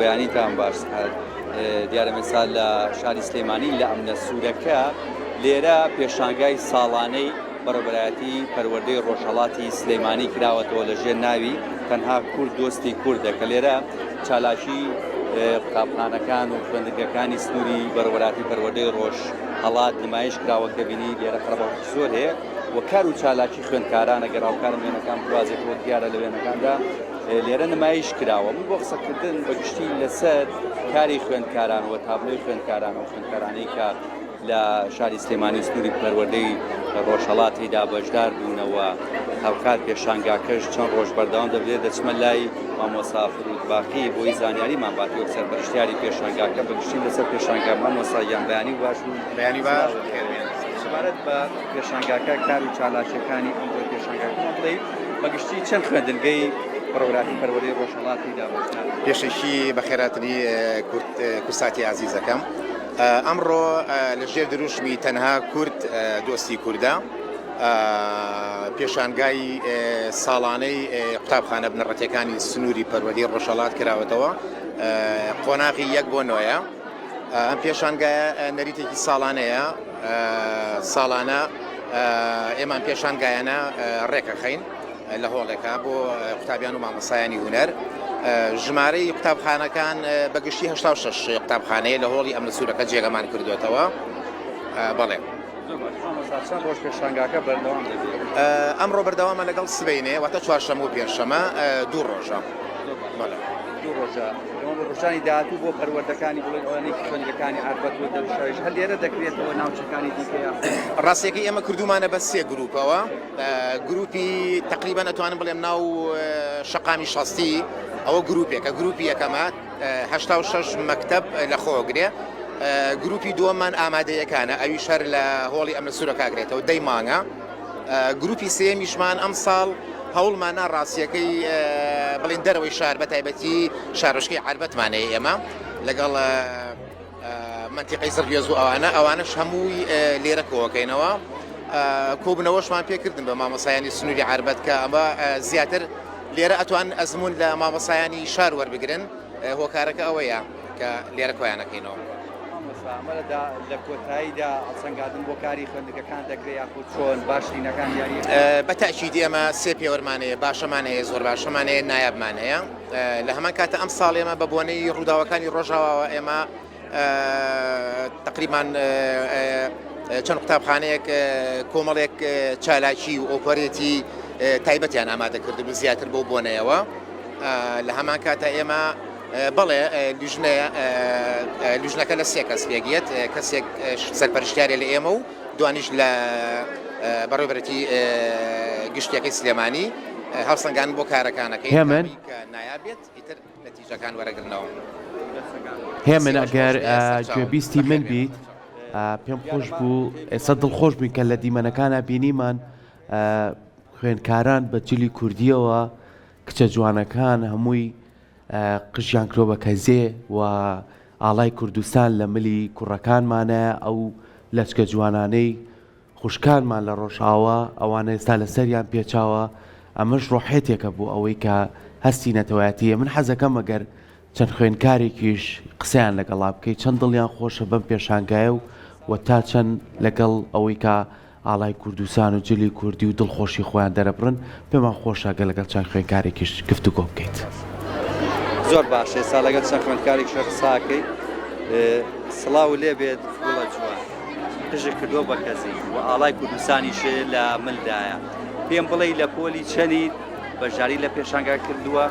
بەیانیتان باش دیارە مەسال لە شاری سلێمانی لە ئەمنە سوورەکە لێرە پێشانگای ساڵانەی بەڕێوەبەرایەتی پەروەردەی ڕۆژهەڵاتی سلێمانی کراوەتەوە لەژێر ناوی تەنها کورد دۆستی کوردە کە لێرە چالاکی قوتابخانەکان و خوێندنگەکانی سنووری بەڕێوەبەرایەتی پەروەردەی ڕۆژهەڵات نمایش کراوەکە بینی لێرە قەرەباڵغی زۆر هەیە و کار و چالاکی خوێندکاران ئەگەر هاوکارم وێنەکان بوازێتەوە دیارە لە وێنەکاندا لێرە نمایش کراوە من بۆ قسەکردن بەگشتی لەسەر کاری خوێندکارانەوە تابلۆی خوێندکاران و خوێندکارانەی کە لە شاری سلێمانی سنووری پەروەردەی ڕۆژهەڵاتیدا بەشدار بوونەوە هاوکار پێشانگاکەش چەند ڕۆژ بەردەوام دەبێت دەچمە لای مامۆستا فرود باقی بۆی زانیاریمان باتەوە سەرپەرشتیاری پێشانگاکە بەگشتی لەسەر پێشانگا مامۆستا یان بەیانی باش و بەیانی باش سەبارەت بە پێشانگاکە کار و چالاکیەکانی ئەم پێشانگاکەمان بڵێ بەگشتی چەند خوێندنگەی بەڕێوەبەرایەتی پەروەردەی ڕۆژهەڵاتیدا بەشدار پێشەکی بەخێراتنی کورساتی عزیزەکەم ئەمڕۆ لەژێر دروشمی تەنها کورد دۆستی کووردە پێشانگای ساڵانەی قوتابخانە بنەڕەتیەکانی سنووری پەروەردەی ڕۆژهەڵات کراوەتەوە قۆناغی 1 بۆ 9 ئەم پێشانگایە نەریتێکی ساڵانەیە ساڵانە ئێمان پێشانگایانە ڕێکەخەین لە هۆڵێکە بۆ قوتابیان و مامۆستایانی هونەر ژمارەی قوتابخانەکان بەگشتی 86 قوتابخانەیە لە هۆڵی ئەم سوورەکە جێگەمان کردوێتەوە بەڵێ ڕۆژ پێشانگاکە بەردەوام دەبێت ئەمڕۆ بەردەوامە لەگەڵ سبەینێ واتە چوارشەمە و پێنجشەمە 2 ڕۆژە بەڵێ 2 ڕۆژە ڕۆژانی داهاتوو بۆ پەروەردەکانی بڵێن ئەوانەی خوێندنگەکانی عاربەت و دەوشەویش هەر لێرە دەکرێتەوە ناوچەکانی دیکەیە ڕاستیەکەی ئێمە کردومانە بە 3 گروپەوە گروپی تقریبا ئەتوانم بڵێم ناو شەقامی شەستی ئەوە گروپێکە گروپی یەکەمە 86 مەکتەب لە خۆگرێ گروپی دووەممان ئامادەیەکانە ئەویش هەر لە هۆڵی ئەمە سوورەکاگرێتەوە دەی مانگە گروپی سێمیشمان ئەم ساڵ هەوڵمانە ڕاستیەکەی بڵێن دەرەوەی شار بە تایبەتی شارۆچکەی عاربەتمانەیە ئێمە لەگەڵ منتیقەی زەرگێز و ئەوانش هەمووی لێرە کۆکەینەوە کۆبنەوەشمان پێکردن بە مامۆسایانی سنووری عاربەت کە ئەمە زیاتر لێرە ئەتوان ئەزمون لە مامۆسایانی شار وەربگرن هۆکارەکە ئەوەیە کە لێرە کۆیانەکەینەوە ئەمەدا لە کۆتاییدا ئەسەنگادن بۆ کاری خوێندنگەکان دەکرێت یاخود چۆن باشترینەکان یاری بە تاکید ئێمە 3 پێوەرمانەیە باشەمانەیە زۆر باشەمانەیە نایابمانەیە لە هەمان کاتە ئەم ساڵ ئێمە بە بۆنەی ڕووداوەکانی ڕۆژاوەوە ئێمە تقریبان چەند قوتابخانەیەک کۆمەڵێک چالاکی و ئۆپەرێتی تایبەتیان ئامادەکردبوو زیاتر بۆ بۆنەیەوە لە هەمان کاتە ئێمە بەڵێ لیژنەکە لە 3 کەس پێگیێت کەسێک سەرپەرشتیارێ لە ئێمە و دوانیش لە بەڕێوەبەرەتی گشتیەکەی سلێمانی هەڵسەنگان بۆ کارەکانەکەی هێمن نایابێت ئیتر نەتیجەکان وەرەگرنەوە هێمن ئەگەر گوێبیستی من بیت پێم خۆش بوو ئێستا دڵخۆش بووین کە لە دیمەنەکانە بینیمان خوێندکاران بە جلی کوردیەوە کچە جوانەکان هەمووی قژیان کرۆ بە کەزێ و ئاڵای کوردستان لە ملی کوڕەکانمانە ئەو لەچکە جوانانەی خوشکانمان لە ڕۆژاوە ئەوانە ئێستا لە سەریان پێچاوە ئەمەش ڕۆحێتێکە بوو ئەوەی کە هەستی نەتەوایەتیە من حەزەکەم ئەگەر چەند خوێندکارێکیش قسەیان لەگەڵا بکەیت چەند دڵیان خۆشە بەم پێشانگایە و تا چەند لەگەڵ ئەوەی کە ئاڵای کوردستان و جلی کوردی و دڵخۆشی خۆیان دەرەبڕن پێمان خۆشەگە لەگەڵ چەند خوێندکارێکیش گفتوگۆ بکەیت. زۆر باشە سا لەگەڵ چەند خوێندکارێک شەخساکەی سڵاو لێ بێت گوڵە جوان قژی کردۆ بە کەزی و ئاڵای کوردستانیشێ لە ملدایە پێم بڵێ لە پۆلی چەندی بەشداری لە پێشانگا کردووە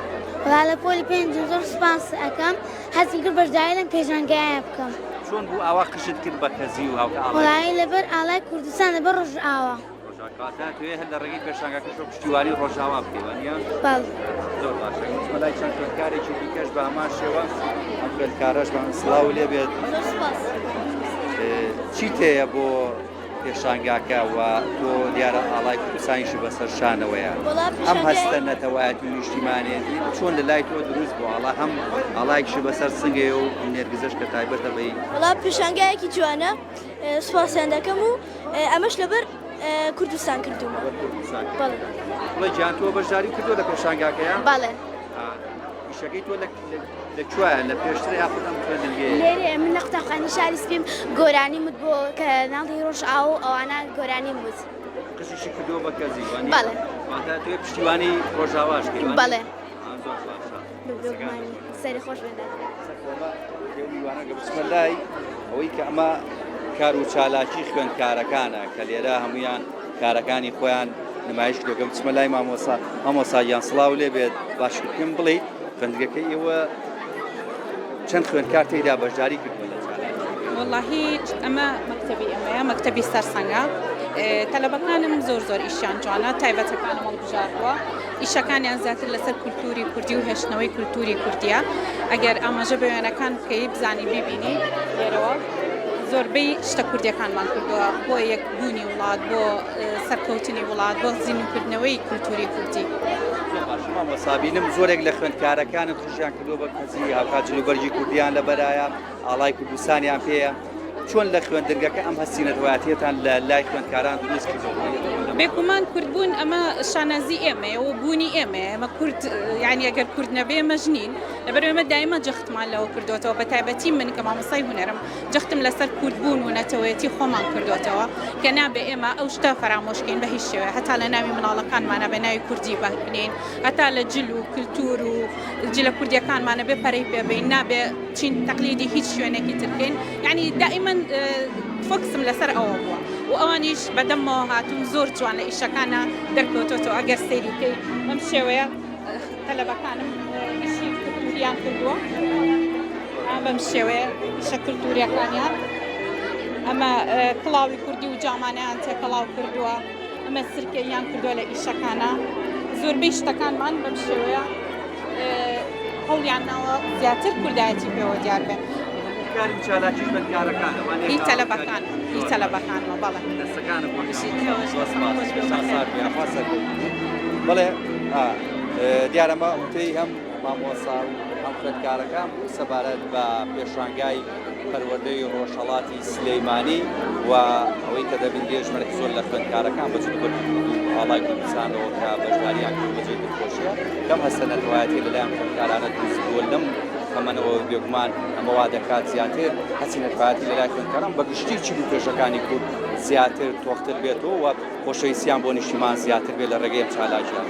وڵا لە پۆلی پێنج زۆر سوپاس ئەەکەم هەستی کرد بەشداری لەم پێشانگایە بکەم چۆن بوو ئاوا قژت کرد بە کەزی و وڵایی لەبەر ئاڵای کوردستان لەبەر ڕۆژ ئاوا توێ هەر لە ڕێگەی پێشانگاکەشە پشتیوانی ڕۆژاوا بکەوانە بەڵ زۆر باشە مەلای چەند خوێندکارێکی دیکەش بە هەمان شێوە ئەم خوێندکارەش بە سڵاو لێ بێت چیت هەیە بۆ پێشانگاکە و تۆ دیارە ئاڵای کوردستانیشی بەسەر شانەوەیە ئەم هەستە نەتەوایەتی و نیشتیمانێتی چۆن لە لای تۆ دروست بوو ئاڵا هەم ئاڵایەکیشی بەسەر سنگێ و نێرگزەش کە تایبەتە بەی وڵا پێشانگایەکی جوانە سوپاسیان دەکەم و ئەمەش لەبەر کوردستان کردومە بەڵێ گیان تۆ بەشداری کردو لە پێشانگاکەیان بەڵێ ئیشەکەی تۆ لە لەکوێ لە پێشتر یاخود ئەم خوێندنگەیە لێرێ من لە قوتابخانەی شاری سپیم گۆرانی وت بۆ کەناڵی ڕۆژئاو و ئەوانە گۆرانی وت. قسیشی کردووە بە کەزی وانی؟ بەڵێ. واتە توێ پشتیوانی ڕۆژاواش کردی؟ بەڵێ. زۆر باشە. بگومانی سەری خۆش بێت. وانەگە بچمە لای ئەوەی کە ئەمە کار و چالاکی خوێندکارەکانە کە لێرە هەمویان کارەکانی خۆیان نمایش دەکەم بچمە لای مامۆساییان سڵاو لێ بێت باشکردن بڵیت خوێندگەکەی ئێوە چەند خوێندکار تێیدا بەشداری کردووە لە چالاکی؟ واللهی ئەمە مەکتەبی ئەمەیە مەکتەبی سەرسەنگە تەلەبەکانم زۆر ئیشیان جوانە تایبەتەکانم هەڵبژاردووە ئیشەکانیان زیاتر لەسەر کولتوری کوردی و هێشتنەوەی کولتوری کوردیە ئەگەر ئاماژە بە وێنەکان بکەی بزانی بیبینی لێرەوە زۆربەی شتە کوردیەکانمان کردووە بۆ یەکبوونی وڵات بۆ سەرکەوتنی وڵات بۆ زیینکردنەوەی کولتوری کوردی. مامۆسابینم زۆرێک لە خوێندکارەکانت خوشیان کردووە بە کەزی هاوکات جلوبەرجی کوردیان لەبەرایە ئاڵای کوردستانیان پێیە چۆن لە خوێندنگەکە ئەم هەستینەتواتیەتان لە لای خوێندکاران دروست کردووە؟ بێگومان کوردبوون ئەمە شانازی ئێمەیە و بوونی ئێمەیە ئەمە کورد یعنی ئەگەر کورد نەبێ مەژنین لەبەر ئێمە دایمە جەختمان لەوە کردوێتەوە بە تایبەتی من کە مامۆسای هونەرم جەختم لەسەر کوردبوون و نەتەوەیەتی خۆمان کردوێتەوە کە نابێ ئێمە ئەو شتە فەرامۆشکەین بە هیچ شێوەیە هەتا لە ناوی مناڵەکانمانە بە ناوی کوردی بنین هەتا لە جل و کللتور و جلە کوردیەکانمانە بێ پەرەی پێبین نابێ چین تەقلیدی هیچ شوێنێکی ترکەین یعنی دائما فۆکسم لەسەر ئەوە بووە و ئەوانیش بەدەمەوە هاتوون زۆر جوان لە ئیشەکانە دەرکەوتۆتەوە ئەگەر سەیری بکەی ئەم شێوەیە تەلەبەکانم ئیشی کولتوریان کردووە بەم شێوەیە ئیشە کولتوریەکانیان ئەمە کڵاوی کوردی و جامانیان تێکەڵاو کردووە ئەمە سرکەیان کردووە لە ئیشەکانە زۆربەی شتەکانمان بەم شێوەیە هەوڵیانەوە زیاتر کوردایەتی پێوە دیار بێ. چالاکی خوێندکارەکانە هی تەلەبەکانەوە بەڵێ بڵێ دیارەمە وتەی هەم مامۆسا و هەم خوێندکارەکان سەبارەت بە پێشانگای پەروەردەی ڕۆژهەڵاتی سلەیمانی و ئەوەی کە دەبین دێژمەرەی زۆر لە خوێندکارەکان بەجودبوون ئاڵای کوردستانەوە کە بەشداریان کرد بەجێ دڵخۆشیە کەم هەستە نەتەوایەتی لەلایەن خوێندکارانە دروست بووە لەم ئەمەنەوە بێگومان ئەمەوا دەکات زیاتر هەچی نەتوایەتی لەلای خوێندکاران بە گشتی چی و پێشەکانی کورد زیاتر تۆختر بێتەوە و خۆشەویستیان بۆ نیشتیمان زیاتر بێت لە ڕێگەی ئەم چالاکیان.